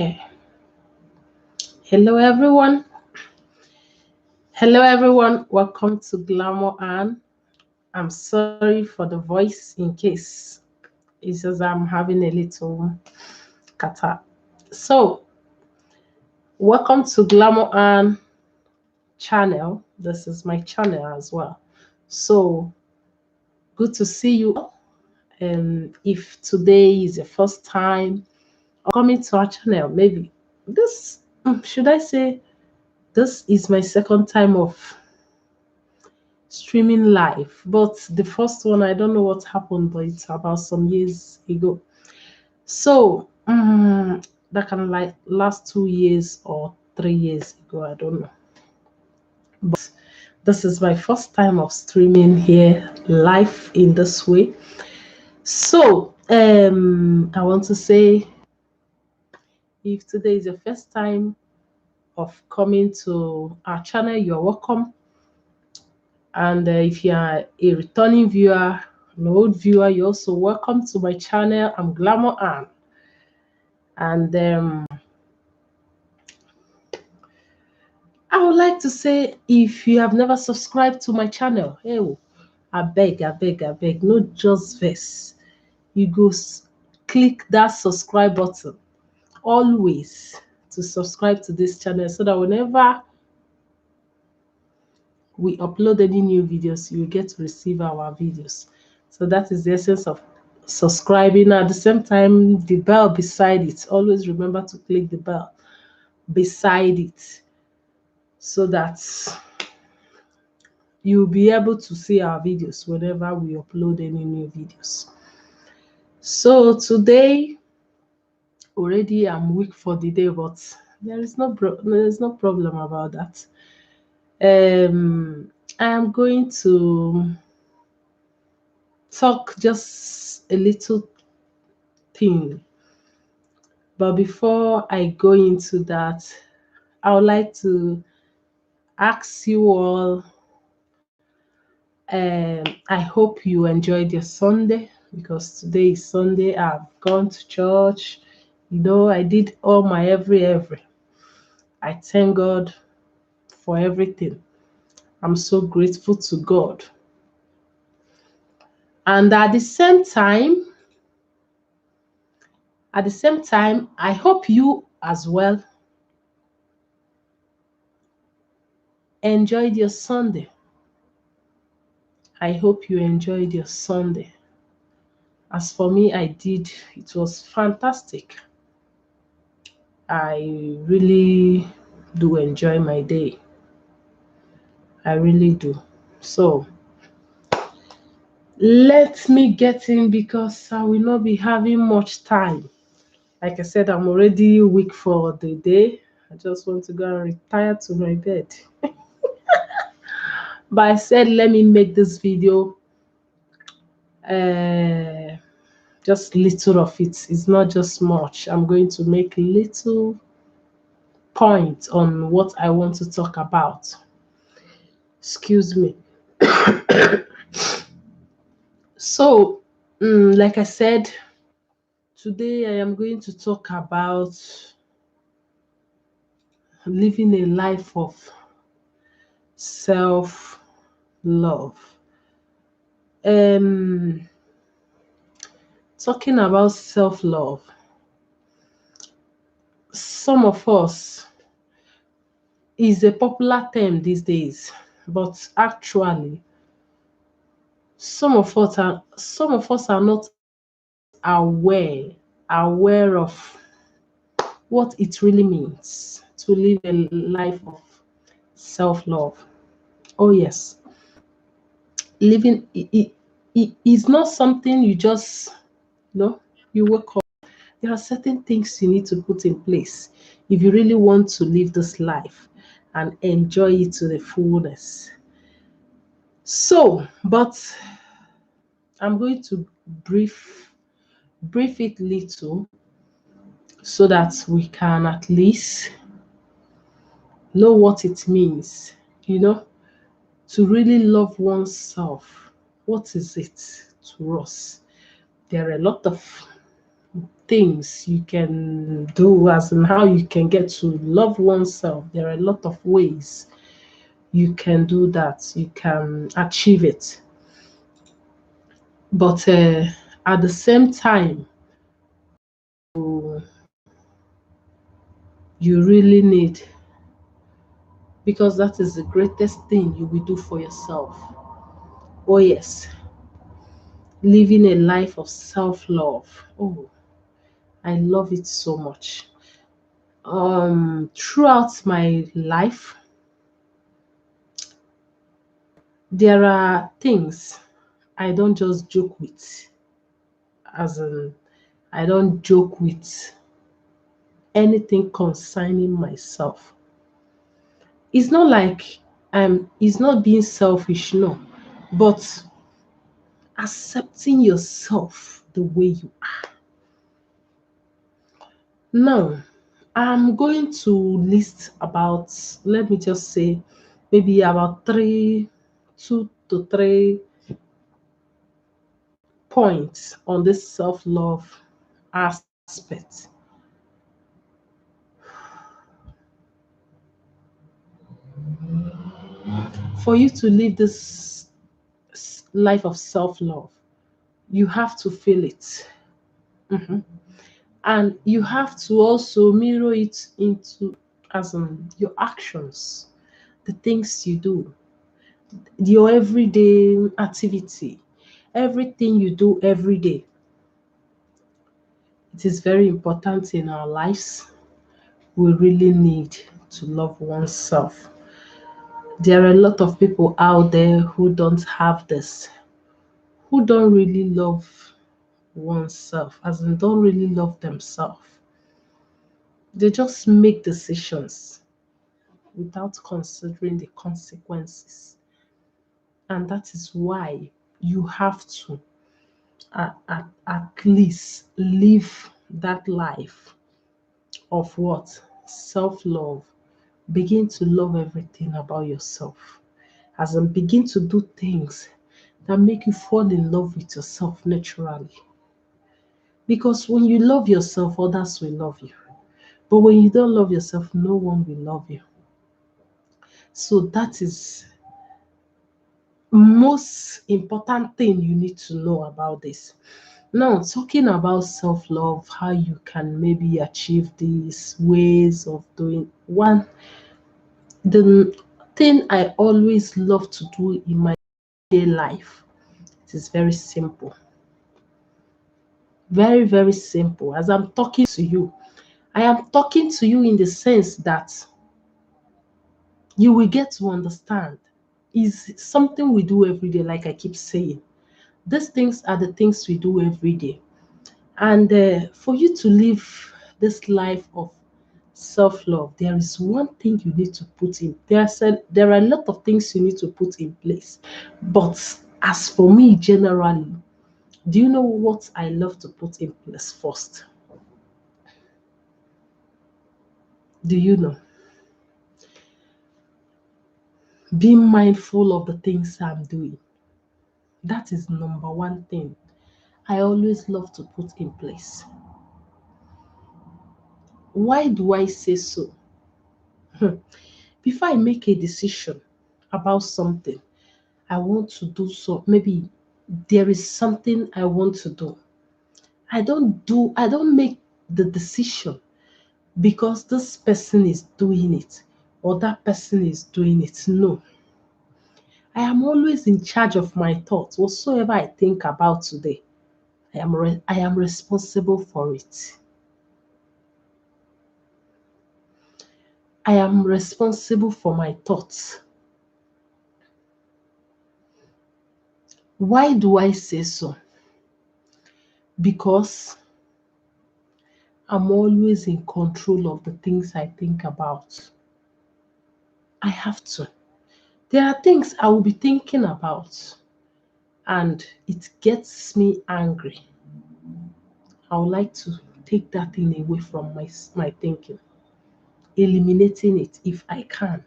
Okay. Hello, everyone. Hello, everyone. Welcome to Glamour Ann. I'm sorry for the voice in case it's just I'm having a little catarrh. So, welcome to Glamour Ann channel. This is my channel as well. So, good to see you. If today is your first time coming to our channel, maybe this, should I say, this is my second time of streaming live, but the first one I don't know what happened, but it's about some years ago. So that kind of like last 2 years or 3 years ago, I don't know. But this is my first time of streaming here live in this way. So I want to say, if today is your first time of coming to our channel, you're welcome. And if you are a returning viewer, an old viewer, you're also welcome to my channel. I'm Glamour Ann. And I would like to say, if you have never subscribed to my channel, hey, I beg, no just verse. You go click that subscribe button always to subscribe to this channel so that whenever we upload any new videos, you will get to receive our videos. So that is the essence of subscribing. At the same time, the bell beside it, always remember to click the bell beside it so that you'll be able to see our videos whenever we upload any new videos. So today, already I'm weak for the day, but there is no problem about that. I am going to talk just a little thing. But before I go into that, I would like to ask you all, I hope you enjoyed your Sunday, because today is Sunday. I've gone to church. You know, I did all my every. I thank God for everything. I'm so grateful to God. And at the same time, I hope you as well enjoyed your Sunday. I hope you enjoyed your Sunday. As for me, I did. It was fantastic. I really do enjoy my day. I really do. So let me get in, because I will not be having much time. Like I said, I'm already weak for the day. I just want to go and retire to my bed. But I said, let me make this video. Just little of it. It's not just much. I'm going to make little point on what I want to talk about. Excuse me. So, like I said, today I am going to talk about living a life of self-love. Talking about self-love, some of us, is a popular term these days, but actually some of us are not aware of what it really means to live a life of self-love. Oh yes, living it is not something you just, you wake up. There are certain things you need to put in place if you really want to live this life and enjoy it to the fullness. So, but I'm going to brief it little so that we can at least know what it means, to really love oneself. What is it to us? There are a lot of things you can do, as in how you can get to love oneself. There are a lot of ways you can do that, you can achieve it. But at the same time, you really need, because that is the greatest thing you will do for yourself. Oh, yes, living a life of self love. Oh, I love it so much. Throughout my life, there are things I don't just joke with, as in, I don't joke with anything concerning myself. It's not like it's not being selfish, no, but accepting yourself the way you are. Now, I'm going to list about, let me just say, maybe about two to three points on this self love aspect. For you to live this life of self love, you have to feel it. Mhm. And you have to also mirror it into, as your actions, the things you do, your everyday activity, everything you do every day. It is very important in our lives. We really need to love oneself. There are a lot of people out there who don't have this, who don't really love oneself, as in don't really love themselves. They just make decisions without considering the consequences. And that is why you have to at least live that life of what? Self love. Begin to love everything about yourself. As in, begin to do things that make you fall in love with yourself naturally. Because when you love yourself, others will love you. But when you don't love yourself, no one will love you. So that is most important thing you need to know about this. Now, talking about self love, how you can maybe achieve these ways of doing one, the thing I always love to do in my day life, it is very simple. Very, very simple. As I'm talking to you, I am talking to you in the sense that you will get to understand. Is something we do every day, like I keep saying. These things are the things we do every day. And for you to live this life of self-love, there is one thing you need to put in. There are a lot of things you need to put in place. But as for me, generally, do you know what I love to put in place first? Do you know? Being mindful of the things I'm doing. That is number one thing I always love to put in place. Why do I say so? Before I make a decision about something, I want to do so. Maybe there is something I want to do. I don't make the decision because this person is doing it or that person is doing it. No. I am always in charge of my thoughts. Whatsoever I think about today, I am responsible for it. I am responsible for my thoughts. Why do I say so? Because I'm always in control of the things I think about. I have to. There are things I will be thinking about and it gets me angry. I would like to take that thing away from my thinking, eliminating it if I can.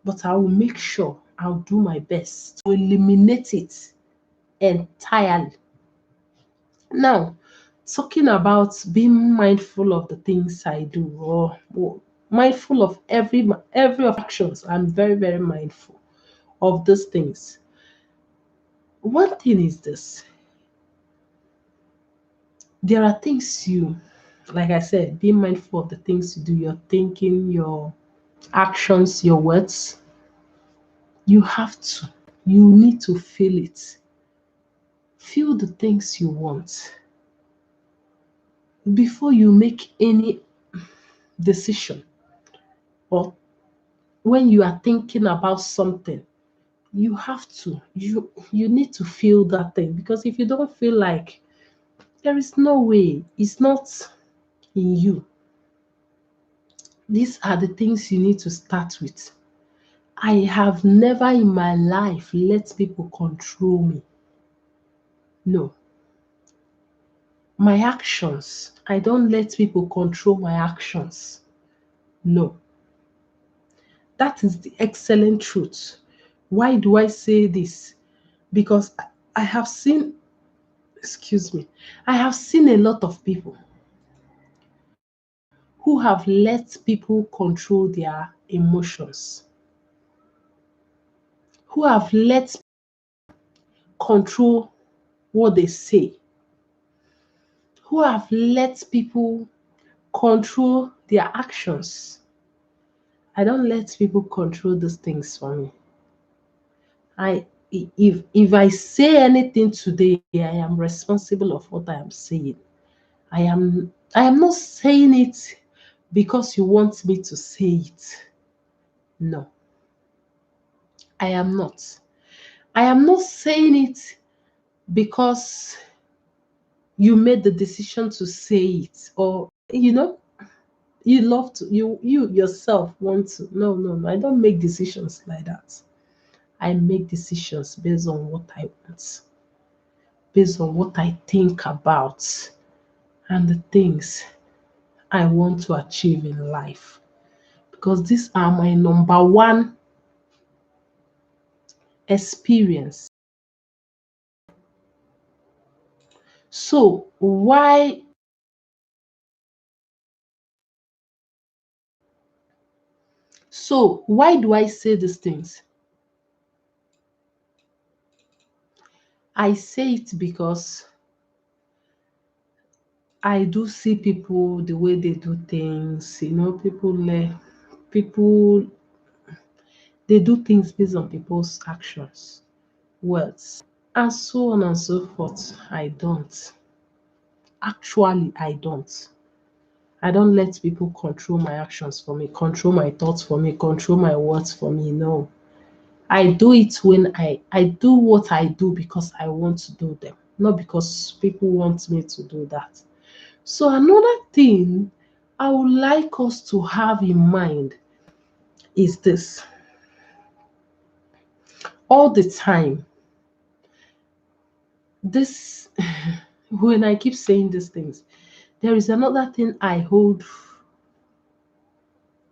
But I will make sure I'll do my best to eliminate it entirely. Now, talking about being mindful of the things I do, or mindful of every of actions. I'm very, very mindful of these things. One thing is this: there are things you, like I said, be mindful of the things you do, your thinking, your actions, your words. You have to, you need to feel it. Feel the things you want before you make any decision, or when you are thinking about something. You have to, you need to feel that thing, because if you don't feel, like, there is no way, it's not in you. These are the things you need to start with. I have never in my life let people control me. No. My actions, I don't let people control my actions. No. That is the excellent truth. Why do I say this? Because I have seen, excuse me, I have seen a lot of people who have let people control their emotions, who have let control what they say, who have let people control their actions. I don't let people control these things for me. I if I say anything today, I am responsible of what I am saying. I am not saying it because you want me to say it. No, I am not. I am not saying it because you made the decision to say it, or you love to, you yourself want to. No, no, no, I don't make decisions like that. I make decisions based on what I want, based on what I think about, and the things I want to achieve in life, because these are my number one experience. So why do I say these things? I say it because I do see people, the way they do things. People, they do things based on people's actions, words, and so on and so forth. I don't. Actually, I don't. I don't let people control my actions for me, control my thoughts for me, control my words for me. No. I do it when I do what I do because I want to do them, not because people want me to do that. So another thing I would like us to have in mind is this: all the time, this when I keep saying these things, there is another thing I hold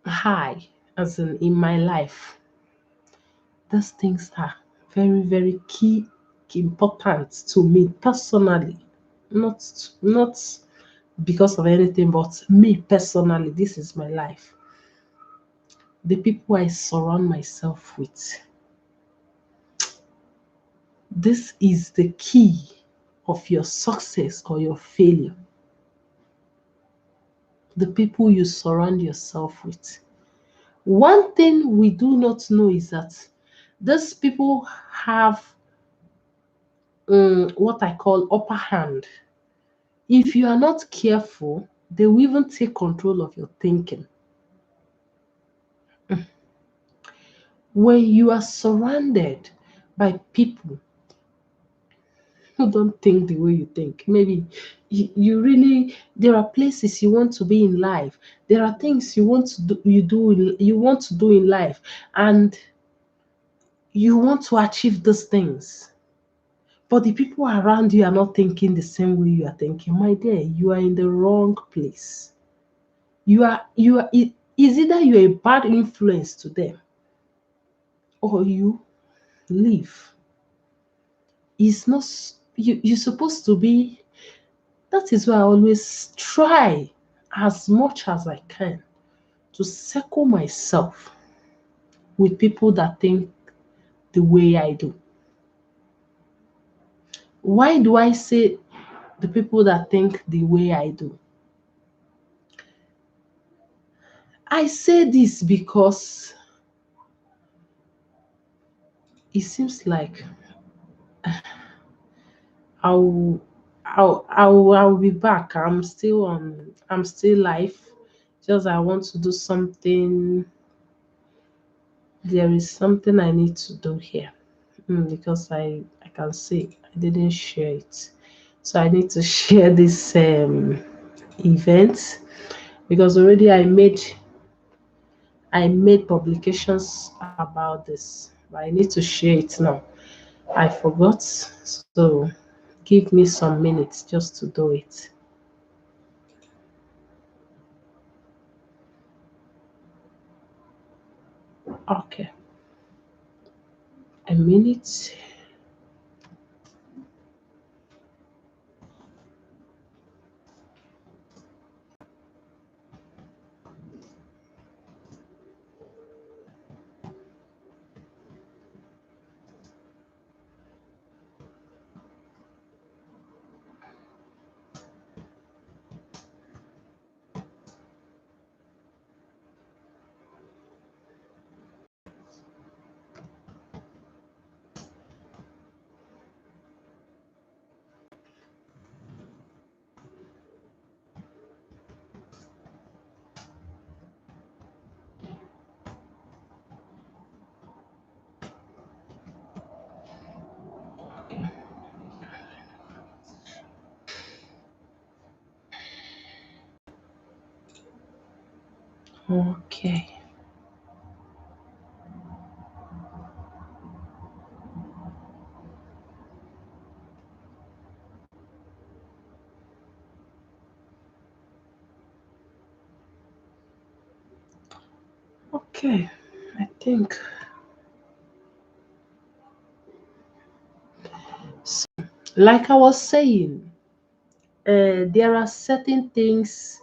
high, as in my life. These things are very, very key, important to me personally. Not because of anything, but me personally, this is my life. The people I surround myself with. This is the key of your success or your failure. The people you surround yourself with. One thing we do not know is that these people have what I call upper hand. If you are not careful, they will even take control of your thinking. When you are surrounded by people who don't think the way you think, maybe you really, there are places you want to be in life, there are things you want to do, you want to do in life, and you want to achieve those things, but the people around you are not thinking the same way you are thinking. My dear, you are in the wrong place. It is either you're a bad influence to them, or you leave. It's not, you're supposed to be That is why I always try as much as I can to circle myself with people that think the way I do. Why do I say the people that think the way I do? I say this because it seems like I'll I'll be back. I'm still live. Just I want to do something. There is something I need to do here. Because I can see I didn't share it. So I need to share this event because already I made publications about this, but I need to share it now. I forgot, so give me some minutes just to do it. Okay, a minute. Okay, okay. I think so. Like I was saying, there are certain things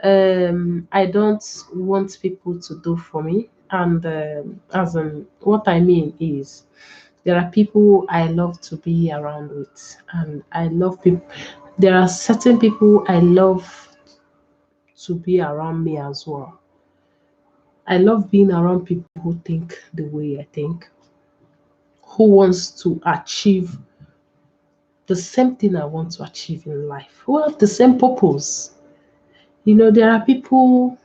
I don't want people to do for me. And as in, what I mean is, there are people I love to be around with, and I love people. There are certain people I love to be around me as well. I love being around people who think the way I think, who wants to achieve the same thing I want to achieve in life, who have the same purpose. There are people,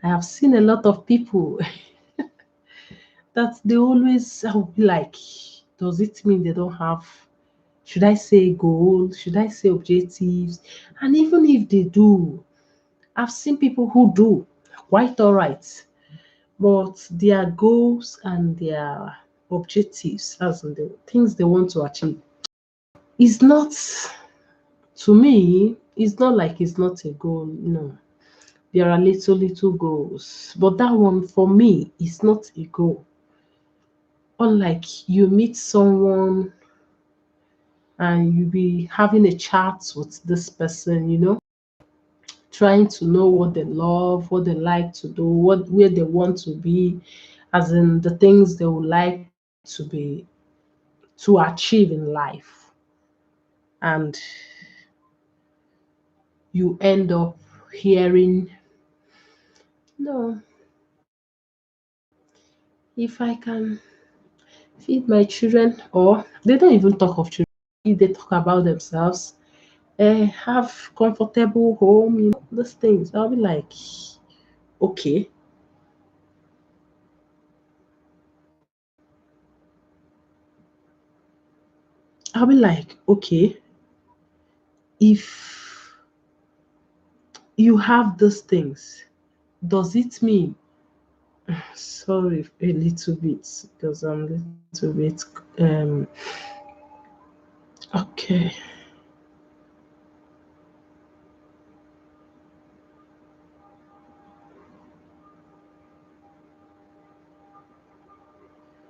I have seen a lot of people that they always, I'll be like, does it mean they don't have, should I say goals? Should I say objectives? And even if they do, I've seen people who do quite all right, but their goals and their objectives, as in the things they want to achieve, is not, to me, it's not like it's not a goal. No, there are little goals, but that one for me is not a goal. Unlike you meet someone and you be having a chat with this person, trying to know what they love, what they like to do, what where they want to be, as in the things they would like to be to achieve in life. And you end up hearing, no, if I can feed my children, or they don't even talk of children, if they talk about themselves, have comfortable home, those things. I'll be like, okay. I'll be like, okay, if you have those things, does it mean, sorry, a little bit, because I'm a little bit, um, okay.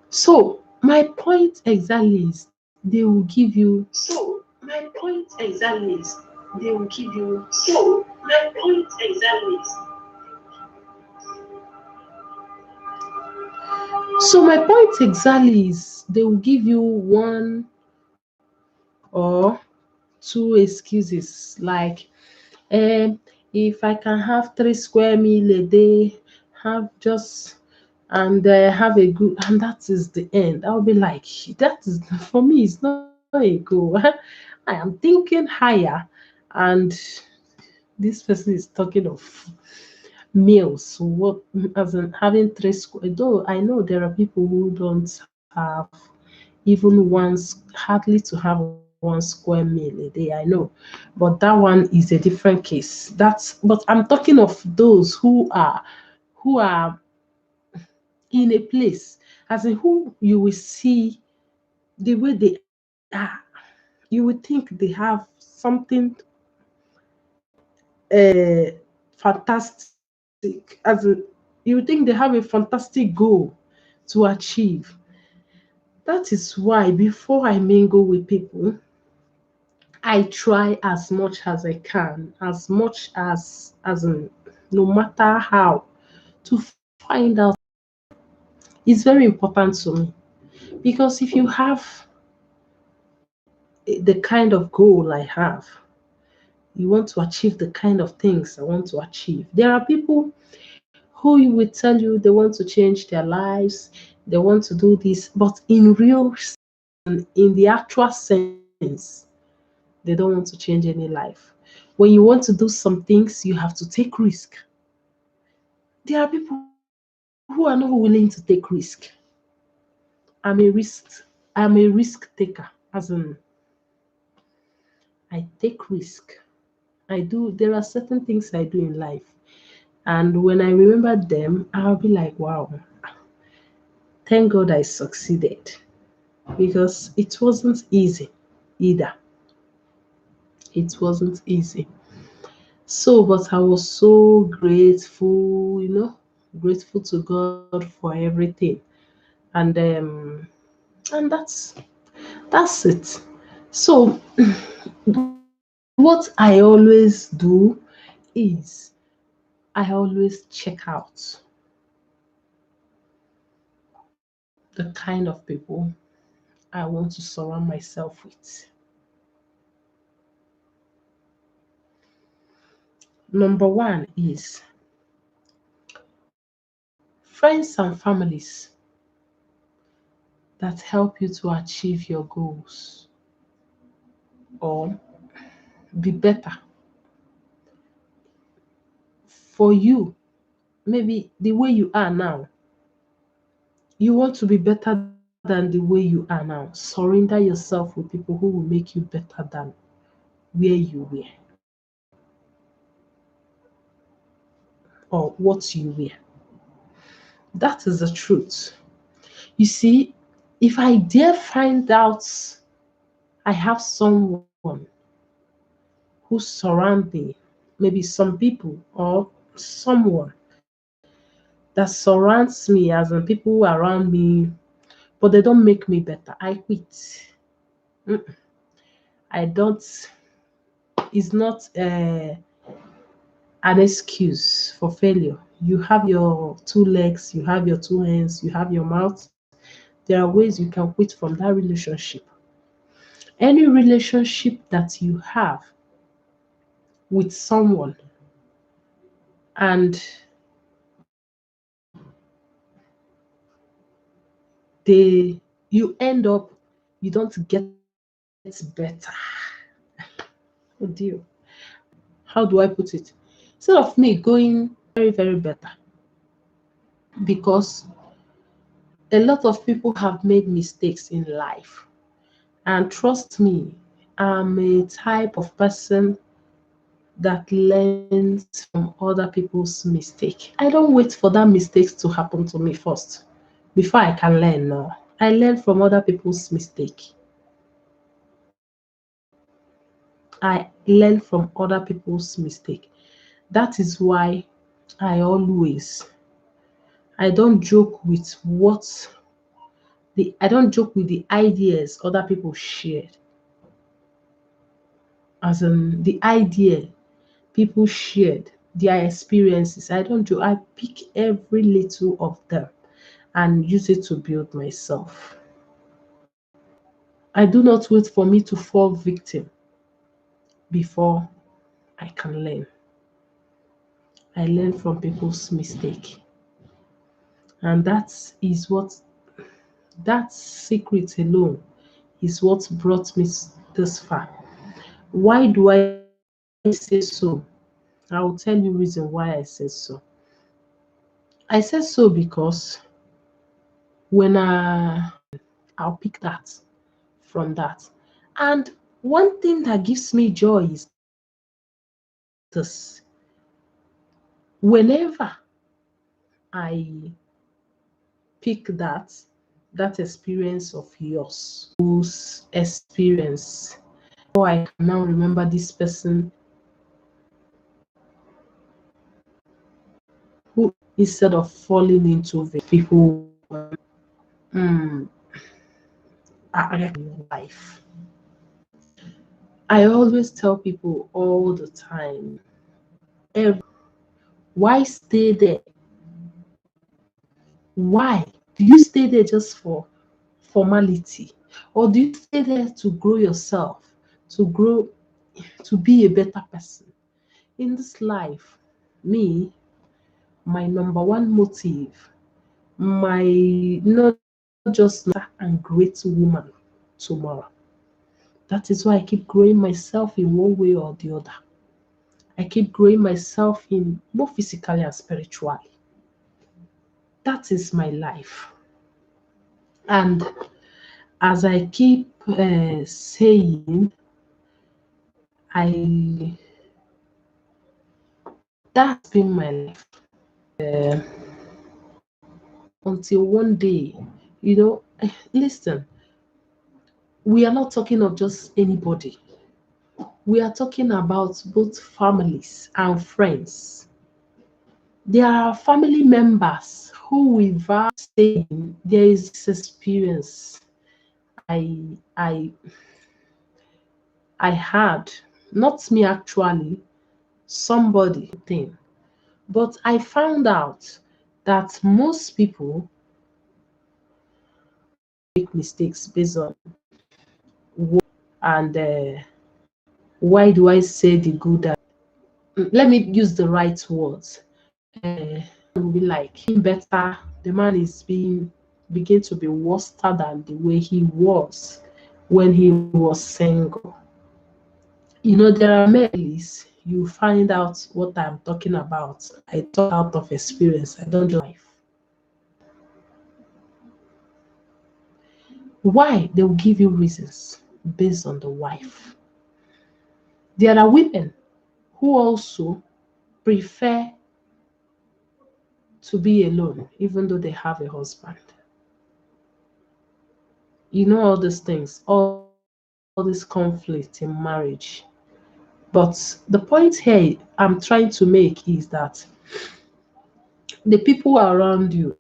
So, my point exactly is they will give you my point exactly is they will give you. So my point exactly is. So my point exactly is they will give you one or two excuses like, if I can have 3 square meal a day, have just and have a good, and that is the end. I'll be like, that is for me. It's not a goal. I am thinking higher, and this person is talking of meals. What as in having 3 square? Though I know there are people who don't have even hardly to have 1 square meal a day. I know, but that one is a different case. But I'm talking of those who are in a place, as in who you will see the way they are. You would think they have something uh, fantastic, as in you would think they have a fantastic goal to achieve. That is why before I mingle with people, I try as much as I can, as much as in, no matter how, to find out. It's very important to me because if you have the kind of goal I have, you want to achieve the kind of things I want to achieve. There are people who will tell you they want to change their lives, they want to do this, but in the actual sense, they don't want to change any life. When you want to do some things, you have to take risk. There are people who are not willing to take risk. I'm a risk I'm a risk taker, as in I take risk. There are certain things I do in life, and when I remember them, I'll be like, wow, thank God I succeeded, because it wasn't easy either. It wasn't easy. So, but I was so grateful, grateful to God for everything. And and that's it. So what I always do is I always check out the kind of people I want to surround myself with. Number one is friends and families that help you to achieve your goals or be better for you. Maybe the way you are now, you want to be better than the way you are now. Surrender yourself with people who will make you better than where you were or what you were. That is the truth. You see, if I dare find out I have someone who surround me, maybe some people or someone that surrounds me, as in people around me, but they don't make me better, I quit. Mm, I don't. It's not an excuse for failure. You have your 2 legs, you have your 2 hands, you have your mouth. There are ways you can quit from that relationship. Any relationship that you have with someone and you end up, you don't get better. Oh dear. How do I put it? Instead of me going very, very better, because a lot of people have made mistakes in life. And trust me, I'm a type of person that learns from other people's mistake. I don't wait for that mistakes to happen to me first before I can learn. No, I learn from other people's mistake. I learn from other people's mistake. That is why I always I don't joke with I don't joke with the ideas other people shared. as in the idea people shared, their experiences. I don't do, I pick every little of them and use it to build myself. I do not wait for me to fall victim before I can learn. I learn from people's mistake. And that secret alone is what brought me this far. Why do I say so? I will tell you reason why I said so. I said so because when I'll pick that from that. And one thing that gives me joy is this. Whenever I pick that experience of yours, whose experience, oh, I can now remember this person who, instead of falling into the people mm, life. I always tell people all the time, every, why stay there? Why? Do you stay there just for formality? Or do you stay there to grow yourself, to grow, to be a better person? In this life, me, my number one motive, my not just and great woman tomorrow. That is why I keep growing myself in one way or the other. I keep growing myself in both physically and spiritually. That is my life. And as I keep saying, I that's been my life until one day, listen, we are not talking of just anybody. We are talking about both families and friends. There are family members who, without saying, there is this experience I I I had, not me actually, somebody thing. But I found out that most people make mistakes based on and why do I say the good? Let me use the right words. Will be like him better. The man is being begin to be worse than the way he was when he was single. There are males you find out what I'm talking about. I talk out of experience. I don't just life. Why? They will give you reasons based on the wife. There are women who also prefer to be alone, even though they have a husband. All these things, all this conflict in marriage. But the point here I'm trying to make is that the people around you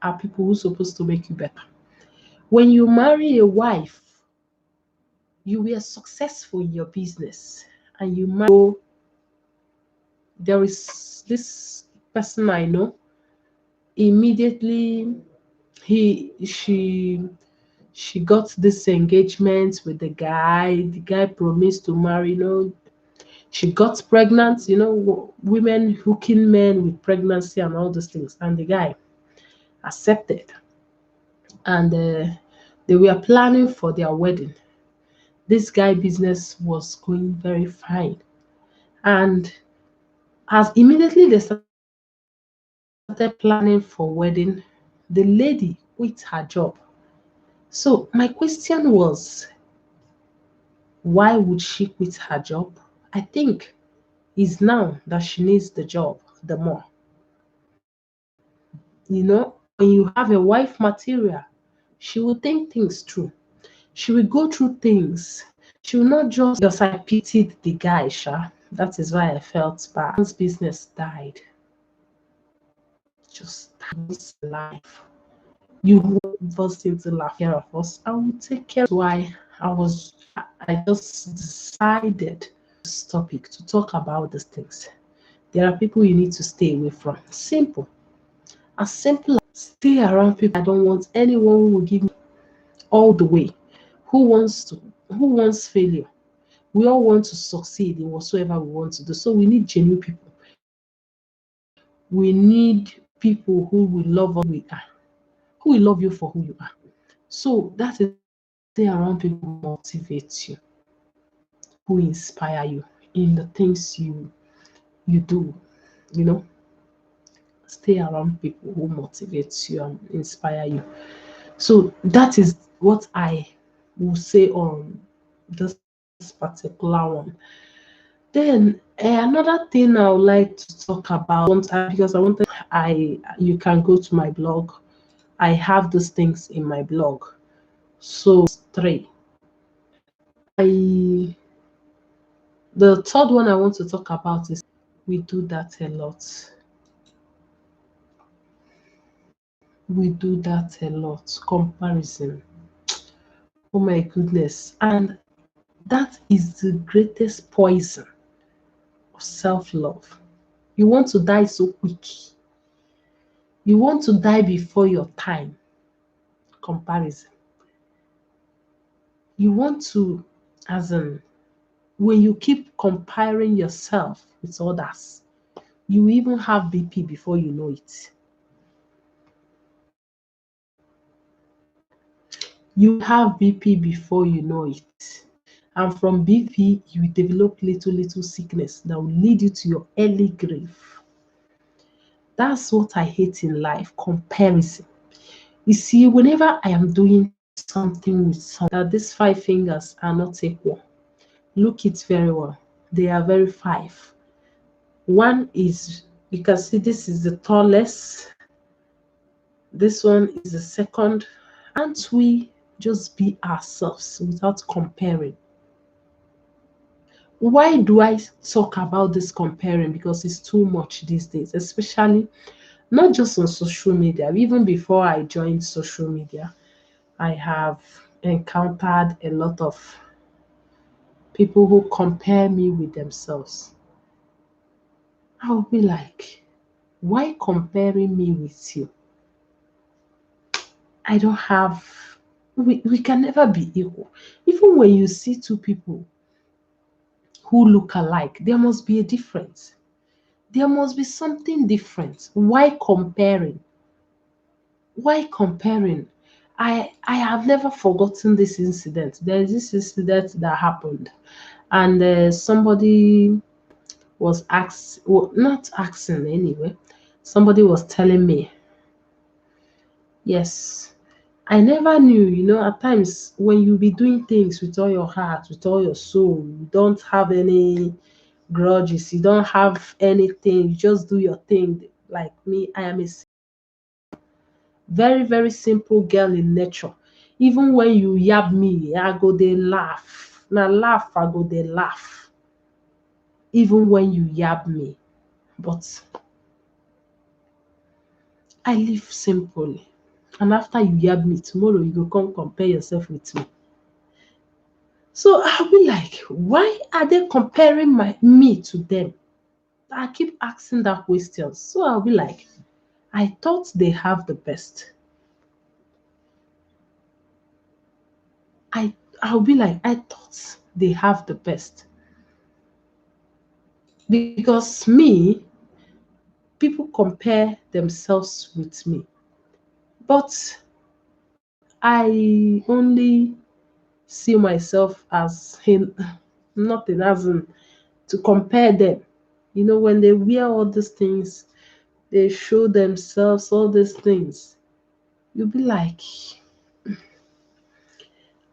are people who are supposed to make you better. When you marry a wife, you were successful in your business, and you marry. There is this person I know. Immediately, he she got this engagement with the guy. The guy promised to marry. She got pregnant. Women hooking men with pregnancy and all those things, and the guy accepted. And they were planning for their wedding. This guy business was going very fine, and as immediately they started planning for wedding, the lady quit her job. So my question was, why would she quit her job? I think it's now that she needs the job the more. When you have a wife material, she will think things through. She will go through things. She will not just because I pitied the guy, Sha. That is why I felt bad. His business died. Just life. You burst into laugh care of us. I will take care. Why I was I just decided to stop it, to talk about these things. There are people you need to stay away from. Simple. As simple as stay around people. I don't want anyone who will give me all the way. Who wants to who wants failure? We all want to succeed in whatsoever we want to do. So we need genuine people. We need people who will love us who we are, who will love you for who you are. So that is stay around people who motivate you, who inspire you in the things you do. You know, stay around people who motivate you and inspire you. So that is what I will say on this particular one. Then another thing I would like to talk about, because I wanted, I you can go to my blog. I have those things in my blog. So three. I The third one I want to talk about is we do that a lot. We do that a lot. Comparison. Oh my goodness. And that is the greatest poison of self-love. You want to die so quick. You want to die before your time. Comparison. You want to, as in, when you keep comparing yourself with others, you even have BP before you know it. You have BP before you know it. And from BP, you develop little sickness that will lead you to your early grave. That's what I hate in life, comparison. You see, whenever I am doing something with someone, that these five fingers are not equal. Look it very well. They are very five. One is, you can see this is the tallest. This one is the second. Can't we just be ourselves without comparing? Why do I talk about this comparing? Because it's too much these days, especially not just on social media. Even before I joined social media, I have encountered a lot of people who compare me with themselves. I'll be like, why comparing me with you? I don't have, we can never be equal. Even when you see two people who look alike, there must be a difference. There must be something different. Why comparing? Why comparing? I have never forgotten this incident. There is this incident that happened, and somebody was asked, well, not asking anyway. Somebody was telling me, yes, I never knew, at times when you be doing things with all your heart, with all your soul, you don't have any grudges, you don't have anything, you just do your thing. Like me, I am a very simple girl in nature. Even when you yab me, I go dey laugh. Now laugh, I go dey laugh. Even when you yab me. But I live simply. And after you yab me, tomorrow you go come compare yourself with me. So I'll be like, why are they comparing me to them? I keep asking that question. So I'll be like, I thought they have the best. I I'll be like, I thought they have the best. Because me, people compare themselves with me. But I only see myself as in nothing, as in to compare them. When they wear all these things, they show themselves all these things. You'll be like,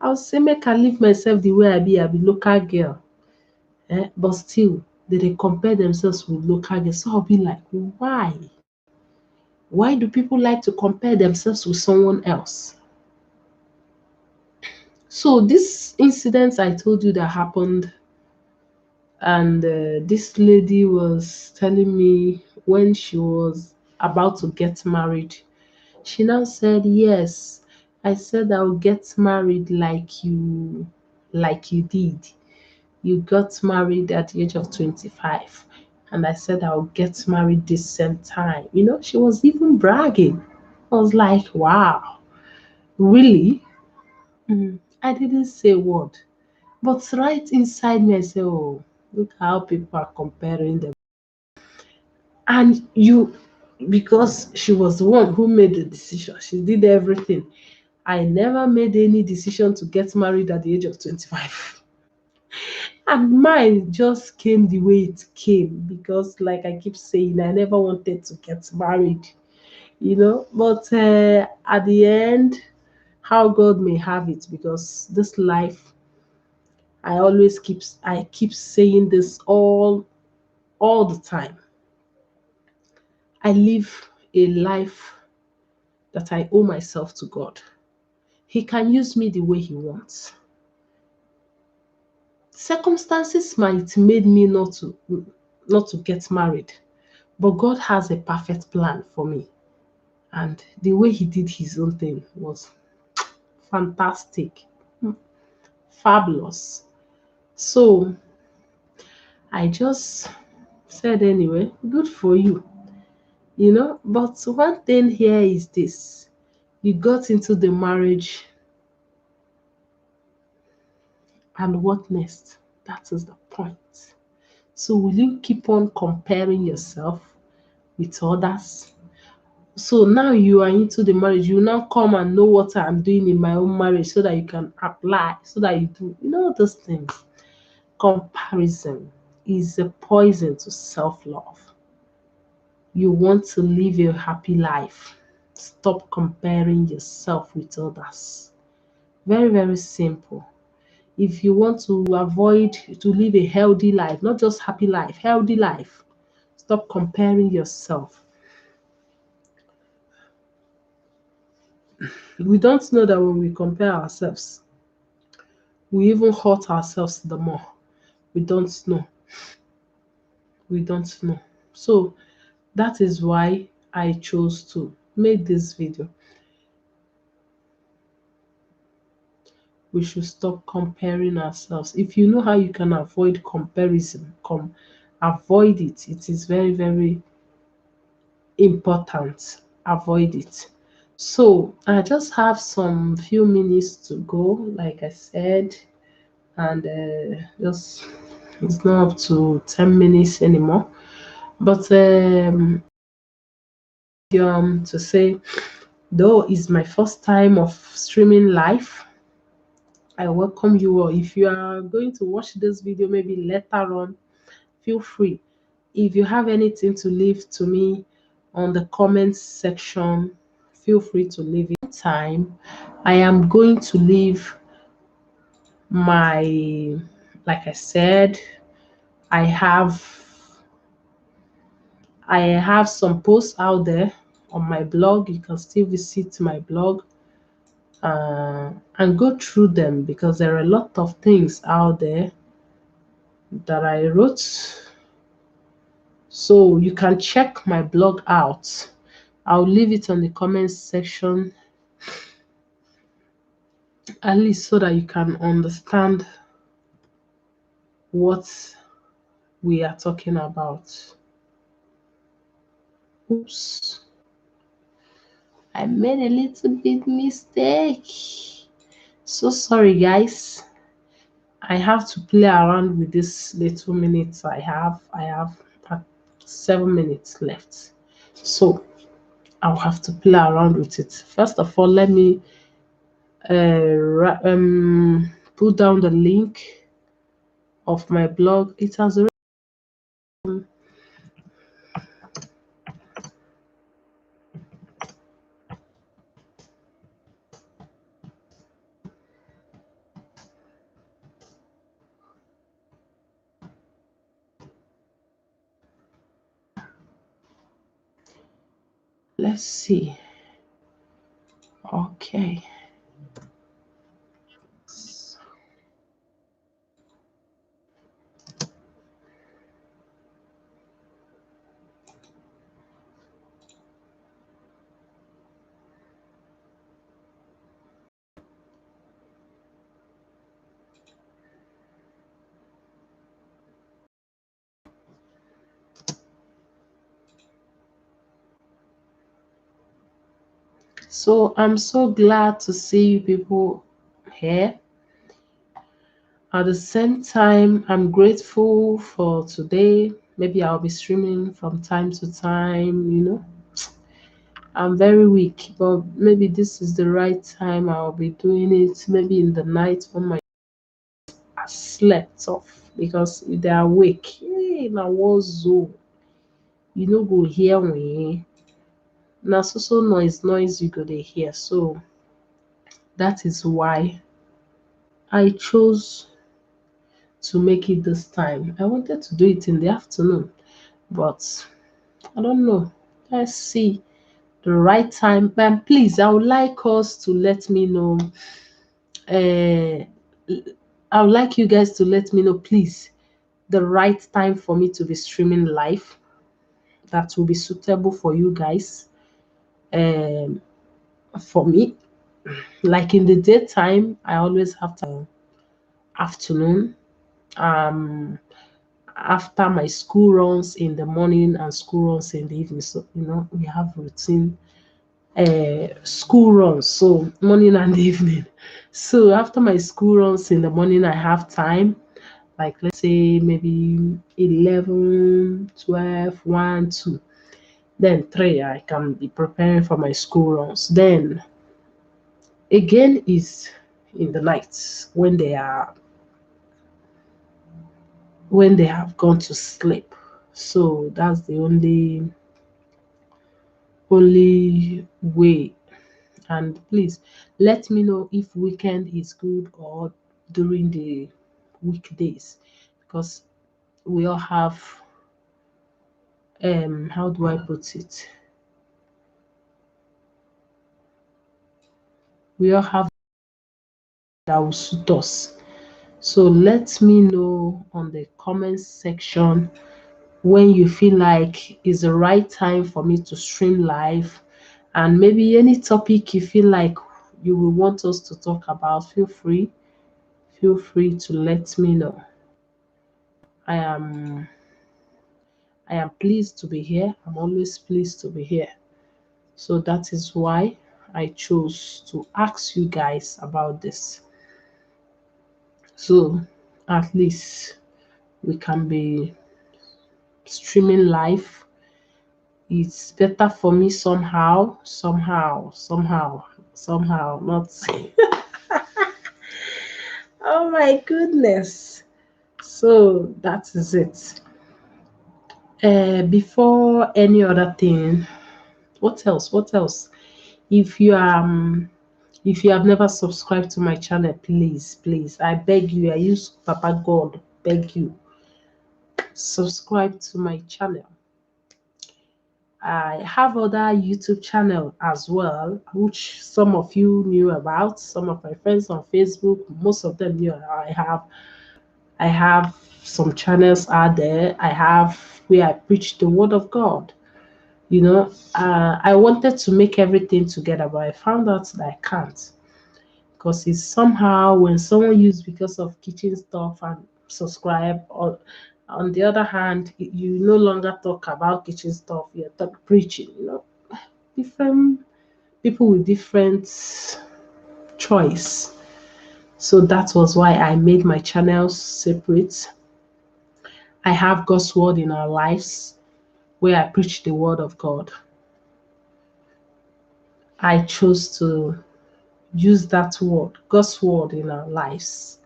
I'll say, make I live myself the way I be local girl. But still, they compare themselves with local girls. So I'll be like, why? Why do people like to compare themselves with someone else? So this incident I told you that happened, and this lady was telling me when she was about to get married. She now said, yes, I said I'll get married like you. like you did. You got married at the age of 25. And I said I'll get married this same time. She was even bragging. I was like, wow, really? I didn't say a word. But right inside me, I said, oh, look how people are comparing them. And because she was the one who made the decision, she did everything. I never made any decision to get married at the age of 25. And mine just came the way it came because, like I keep saying, I never wanted to get married. But at the end, how God may have it, because this life, I keep saying this all the time. I live a life that I owe myself to God. He can use me the way He wants. Circumstances might made me not to get married, but God has a perfect plan for me. And the way He did His own thing was fantastic, fabulous. So I just said, anyway, good for you. But one thing here is this: you got into the marriage, and what next? That is the point. So will you keep on comparing yourself with others? So now you are into the marriage, you now come and know what I'm doing in my own marriage so that you can apply, so that you do, those things. Comparison is a poison to self-love. You want to live a happy life. Stop comparing yourself with others. Very, very simple. If you want to avoid to live a healthy life, not just happy life, healthy life, stop comparing yourself. We don't know that when we compare ourselves, we even hurt ourselves the more. We don't know. We don't know. So that is why I chose to make this video. We should stop comparing ourselves. If you know how you can avoid comparison, avoid it. It is very, very important. Avoid it. So I just have some few minutes to go, like I said, and just it's not up to 10 minutes anymore. But to say, though it's my first time of streaming live, I welcome you all. If you are going to watch this video maybe later on, feel free. If you have anything to leave to me on the comments section, feel free to leave it. Time I am going to leave my, like I said, I have I have some posts out there on my blog. You can still visit my blog and go through them, because there are a lot of things out there that I wrote. So you can check my blog out. I'll leave it on the comments section, at least so that you can understand what we are talking about. Oops. I made a little bit mistake. So sorry, guys. I have to play around with this little minutes I have. I have 7 minutes left. So I'll have to play around with it. First of all, let me put down the link of my blog. It has already. Let's see. Okay. So I'm so glad to see you people here. At the same time, I'm grateful for today. Maybe I'll be streaming from time to time, I'm very weak, but maybe this is the right time I'll be doing it. Maybe in the night when my slept off because if they are awake, hey, na war zone. You know, go hear me. Na so noise you go dey hear. So that is why I chose to make it this time. I wanted to do it in the afternoon, but I don't know. Let's see the right time. And please, I would like us to let me know. Uh, I would like you guys to let me know, please, the right time for me to be streaming live that will be suitable for you guys. Um, for me, like in the daytime, I always have to afternoon. Um, After my school runs in the morning and school runs in the evening. So we have routine school runs, so morning and evening. So after my school runs in the morning, I have time, like let's say maybe 11, 12, 1, 2. Then 3, I can be preparing for my school runs. Then again is in the night when they have gone to sleep. So that's the only way. And please let me know if weekend is good or during the weekdays, because we all have how do I put it, we all have that will suit us. So let me know on the comments section when you feel like is the right time for me to stream live, and maybe any topic you feel like you will want us to talk about. Feel free to let me know. I am i am pleased to be here. I'm always pleased to be here. So that is why I chose to ask you guys about this, so at least we can be streaming live. It's better for me somehow not. Oh my goodness. So that is it. Before any other thing, what else? If you have never subscribed to my channel, please, I beg you, I use Papa God beg you, subscribe to my channel. I have other YouTube channel as well, which some of you knew about. Some of my friends on Facebook, most of them knew I have some channels out there. I have where I preach the word of God. I wanted to make everything together, but I found out that I can't, because it's somehow when someone use because of kitchen stuff and subscribe, or on the other hand, you no longer talk about kitchen stuff, you're preaching, different people with different choice. So that was why I made my channels separate. I have God's word in our lives, where I preach the word of God. I chose to use that word, God's word, in our lives.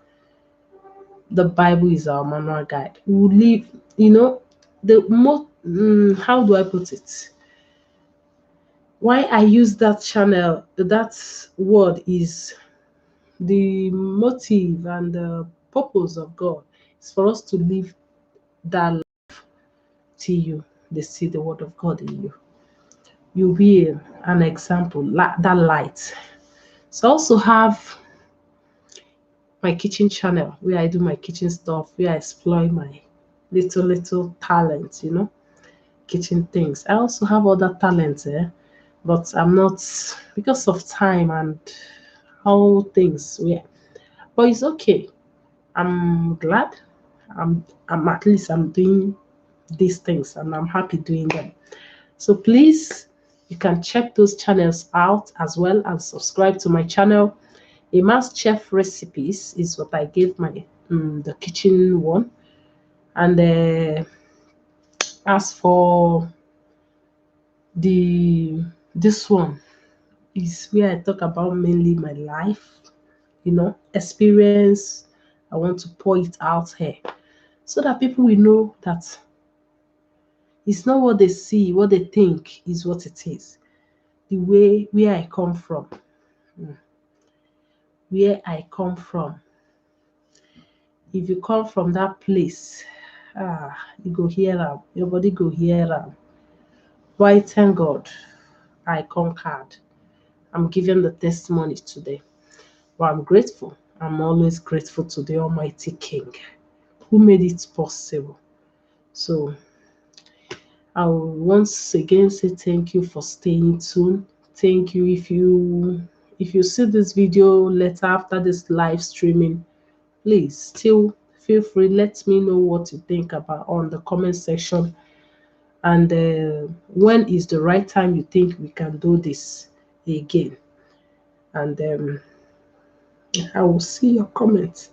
The Bible is our manual guide. We live, the more, how do I put it? Why I use that channel, that word is the motive and the purpose of God is for us to live that life till they see the word of God in you. You will an example, that light. So I also have my kitchen channel where I do my kitchen stuff, where I explore my little talents, kitchen things. I also have other talents, but I'm not, because of time and how things were. But it's okay. I'm glad. I'm at least I'm doing these things and I'm happy doing them. So please You can check those channels out as well and subscribe to my channel. A Mass Chef Recipes is what I gave my the kitchen one. And as for this one is where I talk about mainly my life, experience. I want to pour it out here so that people will know that it's not what they see, what they think is what it is. The way where I come from, where I come from. If you come from that place, you go hear them. Your body go hear them. Why? Thank God, I conquered. I'm giving the testimony today. Well, I'm grateful. I'm always grateful to the Almighty King who made it possible. So I'll once again say thank you for staying tuned. Thank you. If you see this video later after this live streaming, please still feel free. Let me know what you think about on the comment section. And when is the right time you think we can do this again? And I will see your comments.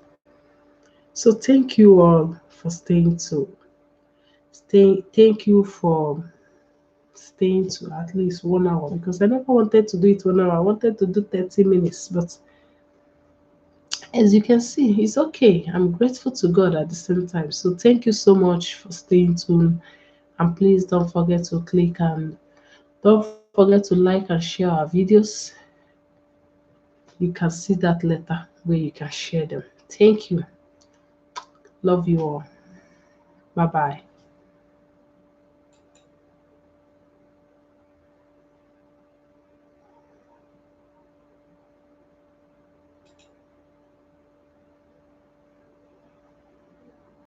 So thank you all for staying to thank you for staying to at least 1 hour, because I never wanted to do it 1 hour. I wanted to do 30 minutes, but as you can see, it's okay. I'm grateful to God at the same time. So thank you so much for staying tuned. And please don't forget to click and don't forget to like and share our videos. You can see that later where you can share them. Thank you. Love you all. Bye bye.